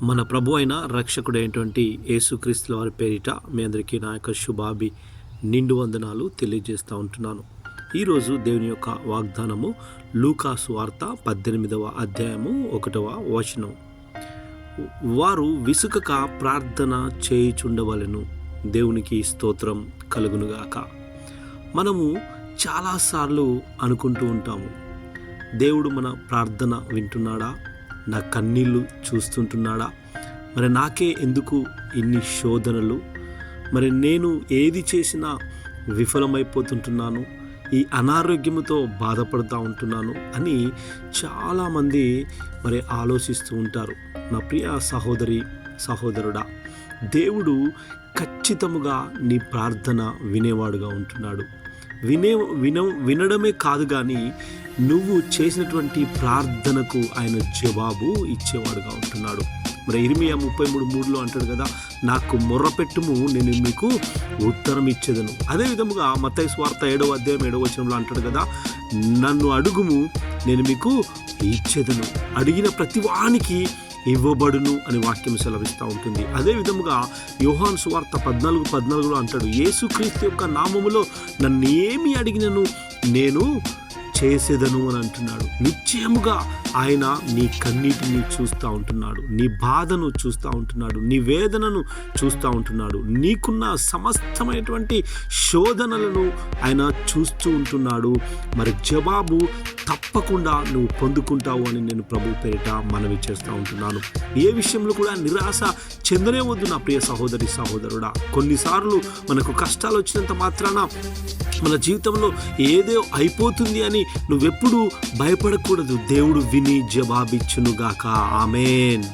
మన ప్రభు అయిన రక్షకుడైనటువంటి యేసుక్రీస్తుల వారి పేరిట మీ అందరికీ నా యొక్క శుభాభి నిండు వందనాలు తెలియజేస్తూ ఉంటున్నాను. ఈరోజు దేవుని యొక్క వాగ్దానము లూకా సువార్త 18వ అధ్యాయము 1వ వచనం. వారు విసుకక ప్రార్థన చేయుచుండవలెను, దేవునికి స్తోత్రం కలుగునుగాక. మనము చాలాసార్లు అనుకుంటూ ఉంటాము, దేవుడు మన ప్రార్థన వింటున్నాడా, నా కన్నీళ్ళు చూస్తుంటున్నాడా, మరి నాకే ఎందుకు ఇన్ని శోధనలు, మరి నేను ఏది చేసినా విఫలమైపోతుంటున్నాను, ఈ అనారోగ్యముతో బాధపడుతూ ఉంటున్నాను అని చాలామంది మరి ఆలోచిస్తూ ఉంటారు. నా ప్రియ సహోదరి సహోదరుడా, దేవుడు ఖచ్చితముగా నీ ప్రార్థన వినేవాడుగా ఉంటున్నాడు. వినడమే కాదు కానీ నువ్వు చేసినటువంటి ప్రార్థనకు ఆయన జవాబు ఇచ్చేవాడుగా ఉంటున్నాడు. మరి ఇర్మియా 33:3 అంటాడు కదా, నాకు మొర్రపెట్టుము, నేను మీకు ఉత్తరం ఇచ్చేదను. అదే విధముగా మత్తయి సువార్త 7వ అధ్యాయం 7వ వచనంలో అంటాడు కదా, నన్ను అడుగుము, నేను మీకు ఇచ్చేదను, అడిగిన ప్రతి వానికి ఇవ్వబడును అని వాక్యం సెలవిస్తూ ఉంటుంది. అదే విధముగా యోహాను సువార్త 14:14 అంటాడు, యేసుక్రీస్తు యొక్క నామములో నన్ను ఏమి అడిగినను నేను చేసేదను అని అంటున్నాడు. నిశ్చయముగా ఆయన నీ కన్నీటిని చూస్తూ ఉంటున్నాడు, నీ బాధను చూస్తూ ఉంటున్నాడు, నీ వేదనను చూస్తూ ఉంటున్నాడు, నీకున్న సమస్తమైనటువంటి శోధనలను ఆయన చూస్తూ ఉంటున్నాడు. మరి జవాబు తప్పకుండా నువ్వు పొందుకుంటావు అని నేను ప్రభు పేరిట మనవి చేస్తూ ఉంటున్నాను. ఏ విషయంలో కూడా నిరాశ చెందనే వద్దు నా ప్రియ సహోదరి సహోదరుడా. కొన్నిసార్లు మనకు కష్టాలు వచ్చినంత మాత్రాన మన జీవితంలో ఏదో అయిపోతుంది అని నువ్వెప్పుడు భయపడకూడదు. దేవుడు విని జవాబిచ్చునుగాక. ఆమేన్.